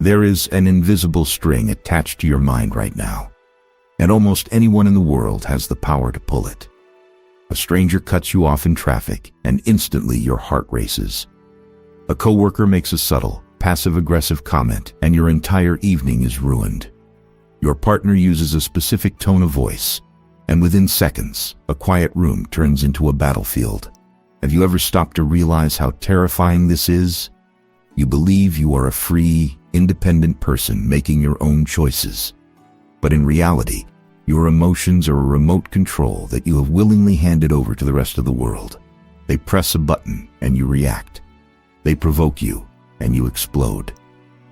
There is an invisible string attached to your mind right now, and almost anyone in the world has the power to pull it. A stranger cuts you off in traffic, and instantly your heart races. A coworker makes a subtle, passive-aggressive comment, and your entire evening is ruined. Your partner uses a specific tone of voice, and within seconds, a quiet room turns into a battlefield. Have you ever stopped to realize how terrifying this is? You believe you are a free, independent person making your own choices. But in reality, your emotions are a remote control that you have willingly handed over to the rest of the world. They press a button and you react. They provoke you and you explode.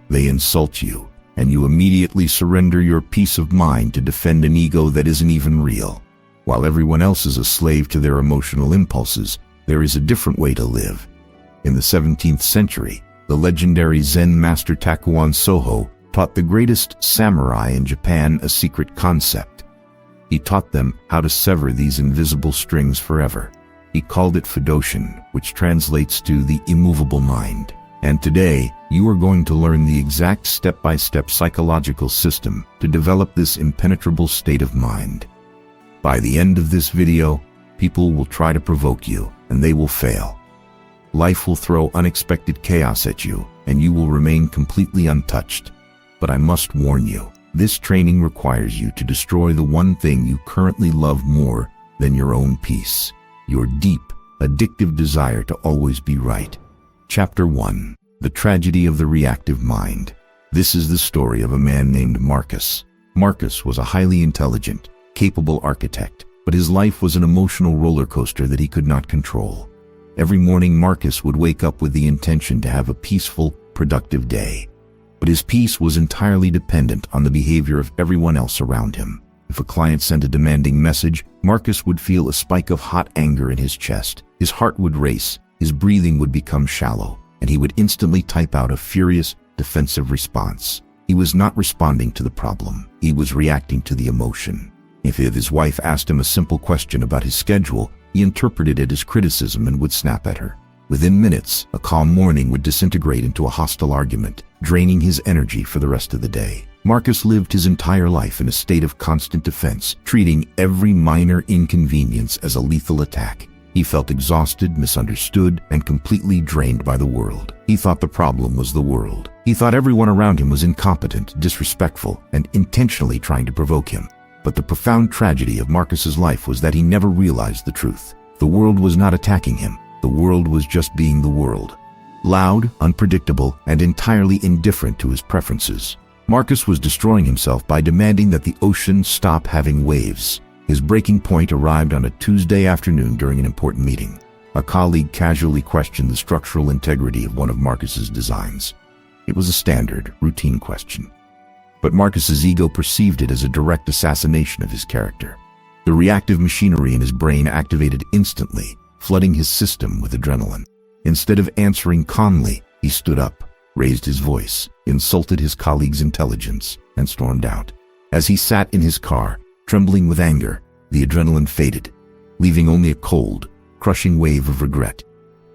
They insult you and you immediately surrender your peace of mind to defend an ego that isn't even real. While everyone else is a slave to their emotional impulses, there is a different way to live. In the 17th century, the legendary Zen Master Takuan Soho taught the greatest samurai in Japan a secret concept. He taught them how to sever these invisible strings forever. He called it Fudoshin, which translates to the immovable mind. And today, you are going to learn the exact step-by-step psychological system to develop this impenetrable state of mind. By the end of this video, people will try to provoke you, and they will fail. Life will throw unexpected chaos at you, and you will remain completely untouched. But I must warn you, this training requires you to destroy the one thing you currently love more than your own peace, your deep, addictive desire to always be right. Chapter 1. The Tragedy of the Reactive Mind. This is the story of a man named Marcus. Marcus was a highly intelligent, capable architect, but his life was an emotional roller coaster that he could not control. Every morning, Marcus would wake up with the intention to have a peaceful, productive day. But his peace was entirely dependent on the behavior of everyone else around him. If a client sent a demanding message, Marcus would feel a spike of hot anger in his chest. His heart would race, his breathing would become shallow, and he would instantly type out a furious, defensive response. He was not responding to the problem. He was reacting to the emotion. If his wife asked him a simple question about his schedule, he interpreted it as criticism and would snap at her. Within minutes, a calm morning would disintegrate into a hostile argument, draining his energy for the rest of the day. Marcus lived his entire life in a state of constant defense, treating every minor inconvenience as a lethal attack. He felt exhausted, misunderstood, and completely drained by the world. He thought the problem was the world. He thought everyone around him was incompetent, disrespectful, and intentionally trying to provoke him. But the profound tragedy of Marcus's life was that he never realized the truth. The world was not attacking him. The world was just being the world. Loud, unpredictable, and entirely indifferent to his preferences. Marcus was destroying himself by demanding that the ocean stop having waves. His breaking point arrived on a Tuesday afternoon during an important meeting. A colleague casually questioned the structural integrity of one of Marcus's designs. It was a standard, routine question. But Marcus's ego perceived it as a direct assassination of his character. The reactive machinery in his brain activated instantly, flooding his system with adrenaline. Instead of answering calmly, he stood up, raised his voice, insulted his colleague's intelligence, and stormed out. As he sat in his car, trembling with anger, the adrenaline faded, leaving only a cold, crushing wave of regret.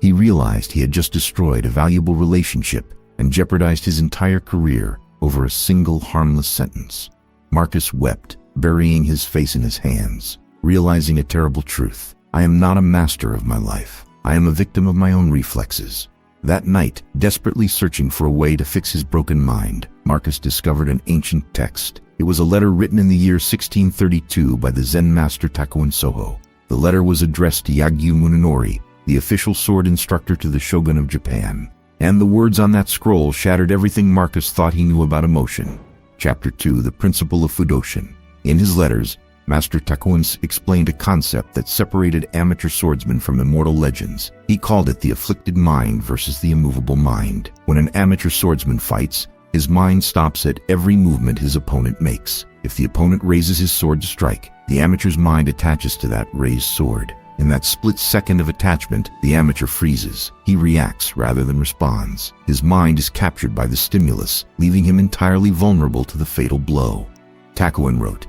He realized he had just destroyed a valuable relationship and jeopardized his entire career over a single harmless sentence. Marcus wept, burying his face in his hands, realizing a terrible truth. I am not a master of my life. I am a victim of my own reflexes. That night, desperately searching for a way to fix his broken mind, Marcus discovered an ancient text. It was a letter written in the year 1632 by the Zen Master Takuan Soho. The letter was addressed to Yagyu Munenori, the official sword instructor to the shogun of Japan. And the words on that scroll shattered everything Marcus thought he knew about emotion. Chapter 2, The Principle of Fudoshin. In his letters, Master Takuan explained a concept that separated amateur swordsmen from immortal legends. He called it the afflicted mind versus the immovable mind. When an amateur swordsman fights, his mind stops at every movement his opponent makes. If the opponent raises his sword to strike, the amateur's mind attaches to that raised sword. In that split second of attachment, the amateur freezes. He reacts rather than responds. His mind is captured by the stimulus, leaving him entirely vulnerable to the fatal blow. Takuan wrote,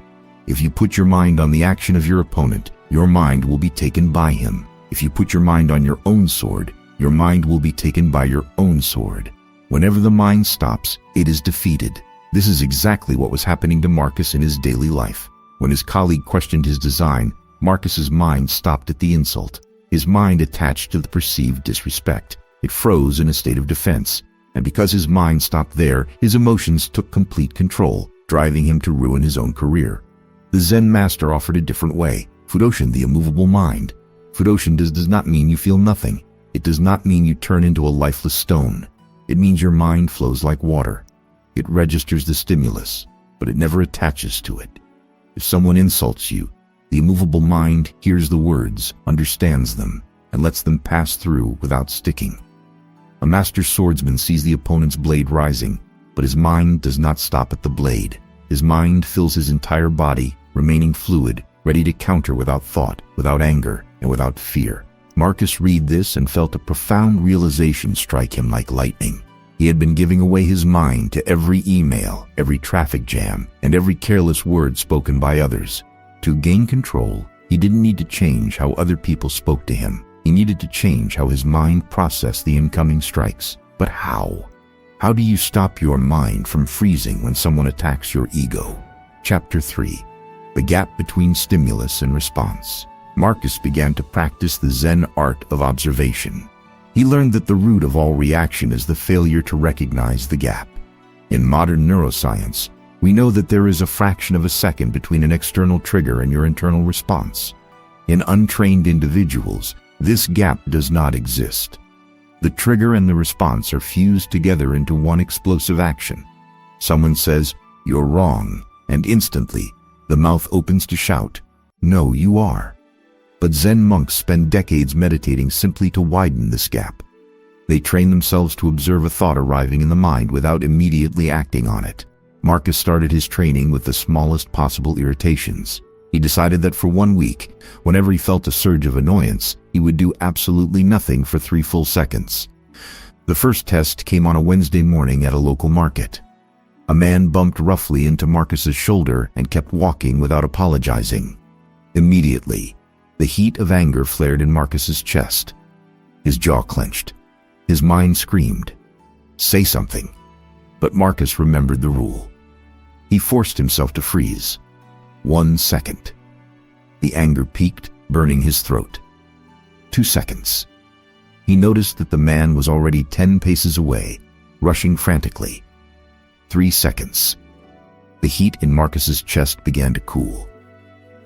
"If you put your mind on the action of your opponent, your mind will be taken by him. If you put your mind on your own sword, your mind will be taken by your own sword." Whenever the mind stops, it is defeated. This is exactly what was happening to Marcus in his daily life. When his colleague questioned his design, Marcus's mind stopped at the insult. His mind attached to the perceived disrespect. It froze in a state of defense. And because his mind stopped there, his emotions took complete control, driving him to ruin his own career. The Zen Master offered a different way. Fudoshin, the immovable mind. Fudoshin does not mean you feel nothing. It does not mean you turn into a lifeless stone. It means your mind flows like water. It registers the stimulus, but it never attaches to it. If someone insults you, the immovable mind hears the words, understands them, and lets them pass through without sticking. A master swordsman sees the opponent's blade rising, but his mind does not stop at the blade. His mind fills his entire body, remaining fluid, ready to counter without thought, without anger, and without fear. Marcus read this and felt a profound realization strike him like lightning. He had been giving away his mind to every email, every traffic jam, and every careless word spoken by others. To gain control, he didn't need to change how other people spoke to him. He needed to change how his mind processed the incoming strikes. But how? How do you stop your mind from freezing when someone attacks your ego? Chapter 3. The Gap Between Stimulus and Response. Marcus began to practice the Zen art of observation. He learned that the root of all reaction is the failure to recognize the gap. In modern neuroscience, we know that there is a fraction of a second between an external trigger and your internal response. In untrained individuals, this gap does not exist. The trigger and the response are fused together into one explosive action. Someone says, "You're wrong," and instantly, the mouth opens to shout, "No, you are." But Zen monks spend decades meditating simply to widen this gap. They train themselves to observe a thought arriving in the mind without immediately acting on it. Marcus started his training with the smallest possible irritations. He decided that for 1 week, whenever he felt a surge of annoyance, he would do absolutely nothing for 3 full seconds. The first test came on a Wednesday morning at a local market. A man bumped roughly into Marcus's shoulder and kept walking without apologizing. Immediately, the heat of anger flared in Marcus's chest. His jaw clenched. His mind screamed, "Say something." But Marcus remembered the rule. He forced himself to freeze. 1 second. The anger peaked, burning his throat. 2 seconds. He noticed that the man was already 10 paces away, rushing frantically. 3 seconds. The heat in Marcus's chest began to cool.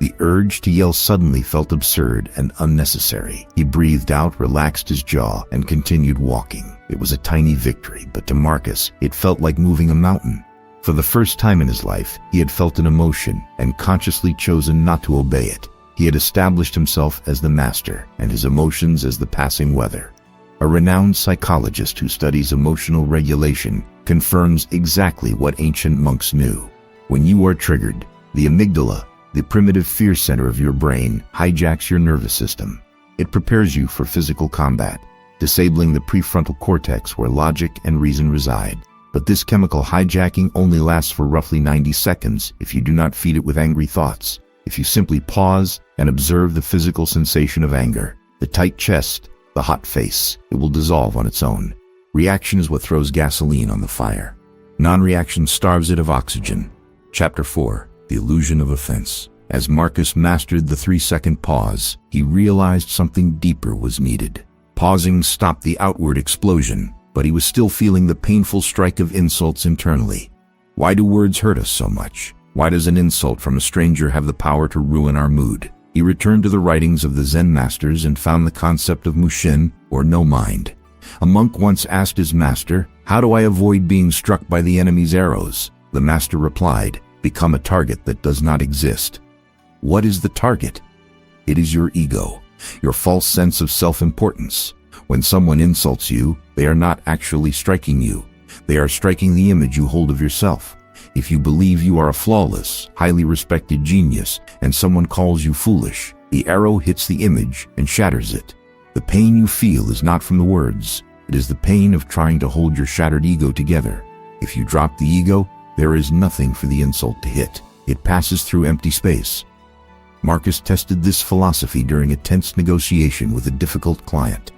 The urge to yell suddenly felt absurd and unnecessary. He breathed out, relaxed his jaw, and continued walking. It was a tiny victory, but to Marcus, it felt like moving a mountain. For the first time in his life, he had felt an emotion and consciously chosen not to obey it. He had established himself as the master and his emotions as the passing weather. A renowned psychologist who studies emotional regulation confirms exactly what ancient monks knew. When you are triggered, the amygdala, the primitive fear center of your brain, hijacks your nervous system. It prepares you for physical combat, disabling the prefrontal cortex where logic and reason reside. But this chemical hijacking only lasts for roughly 90 seconds if you do not feed it with angry thoughts. If you simply pause and observe the physical sensation of anger, the tight chest, the hot face, it will dissolve on its own. Reaction is what throws gasoline on the fire. Non-reaction starves it of oxygen. Chapter 4. The Illusion of Offense. As Marcus mastered the 3-second pause, he realized something deeper was needed. Pausing stopped the outward explosion, but he was still feeling the painful strike of insults internally. Why do words hurt us so much? Why does an insult from a stranger have the power to ruin our mood? He returned to the writings of the Zen masters and found the concept of Mushin, or no mind. A monk once asked his master, "How do I avoid being struck by the enemy's arrows?" The master replied, "Become a target that does not exist." What is the target? It is your ego, your false sense of self-importance. When someone insults you, they are not actually striking you. They are striking the image you hold of yourself. If you believe you are a flawless, highly respected genius, and someone calls you foolish, the arrow hits the image and shatters it. The pain you feel is not from the words. It is the pain of trying to hold your shattered ego together. If you drop the ego, there is nothing for the insult to hit. It passes through empty space. Marcus tested this philosophy during a tense negotiation with a difficult client.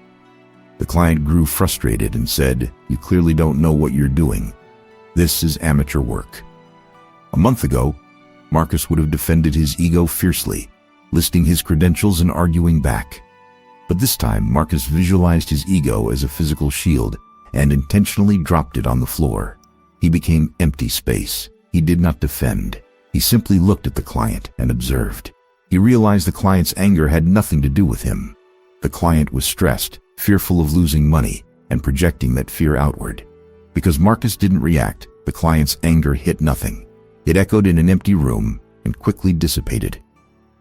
The client grew frustrated and said, "You clearly don't know what you're doing. This is amateur work." A month ago, Marcus would have defended his ego fiercely, listing his credentials and arguing back. But this time, Marcus visualized his ego as a physical shield and intentionally dropped it on the floor. He became empty space. He did not defend. He simply looked at the client and observed. He realized the client's anger had nothing to do with him. The client was stressed, fearful of losing money, and projecting that fear outward. Because Marcus didn't react, the client's anger hit nothing. It echoed in an empty room and quickly dissipated.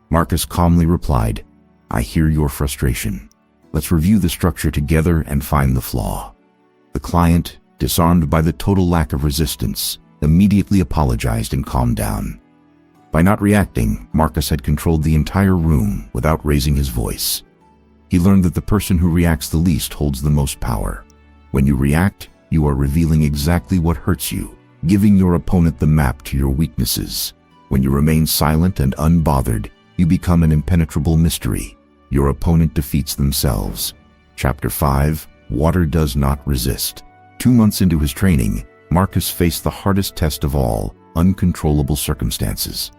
Marcus calmly replied, "I hear your frustration. Let's review the structure together and find the flaw." The client, disarmed by the total lack of resistance, immediately apologized and calmed down. By not reacting, Marcus had controlled the entire room without raising his voice. He learned that the person who reacts the least holds the most power. When you react, you are revealing exactly what hurts you, giving your opponent the map to your weaknesses. When you remain silent and unbothered, you become an impenetrable mystery. Your opponent defeats themselves. Chapter 5, Water Does Not Resist. 2 months into his training, Marcus faced the hardest test of all, uncontrollable circumstances.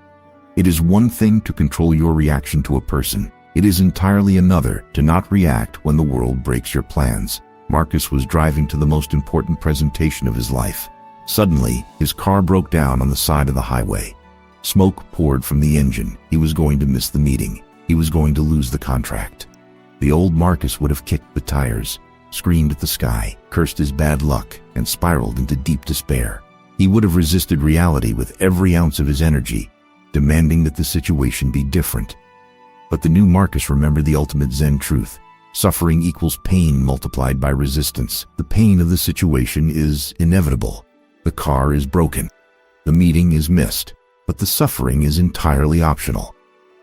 It is one thing to control your reaction to a person. It is entirely another to not react when the world breaks your plans. Marcus was driving to the most important presentation of his life. Suddenly, his car broke down on the side of the highway. Smoke poured from the engine. He was going to miss the meeting. He was going to lose the contract. The old Marcus would have kicked the tires, screamed at the sky, cursed his bad luck, and spiraled into deep despair. He would have resisted reality with every ounce of his energy, demanding that the situation be different. But the new Marcus remembered the ultimate Zen truth. Suffering equals pain multiplied by resistance. The pain of the situation is inevitable. The car is broken. The meeting is missed. But the suffering is entirely optional.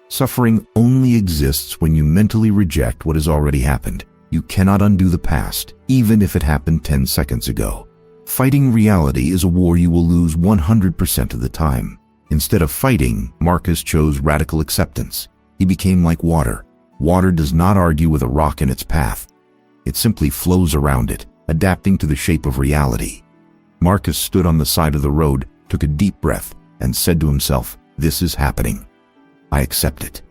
Suffering only exists when you mentally reject what has already happened. You cannot undo the past, even if it happened 10 seconds ago. Fighting reality is a war you will lose 100% of the time. Instead of fighting, Marcus chose radical acceptance. He became like water. Water does not argue with a rock in its path. It simply flows around it, adapting to the shape of reality. Marcus stood on the side of the road, took a deep breath, and said to himself, "This is happening. I accept it."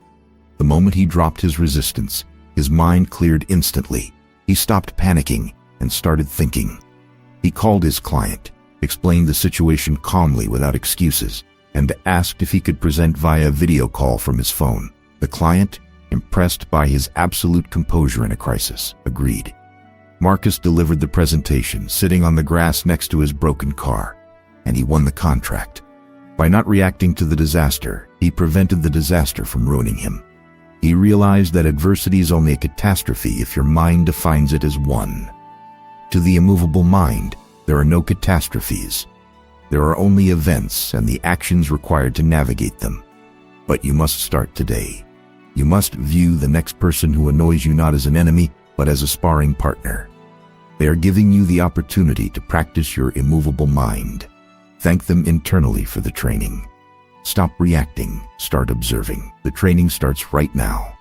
The moment he dropped his resistance, his mind cleared instantly. He stopped panicking and started thinking. He called his client, explained the situation calmly without excuses, and asked if he could present via video call from his phone. The client, impressed by his absolute composure in a crisis, agreed. Marcus delivered the presentation, sitting on the grass next to his broken car, and he won the contract. By not reacting to the disaster, he prevented the disaster from ruining him. He realized that adversity is only a catastrophe if your mind defines it as one. To the immovable mind, there are no catastrophes. There are only events and the actions required to navigate them. But you must start today. You must view the next person who annoys you not as an enemy, but as a sparring partner. They are giving you the opportunity to practice your immovable mind. Thank them internally for the training. Stop reacting, start observing. The training starts right now.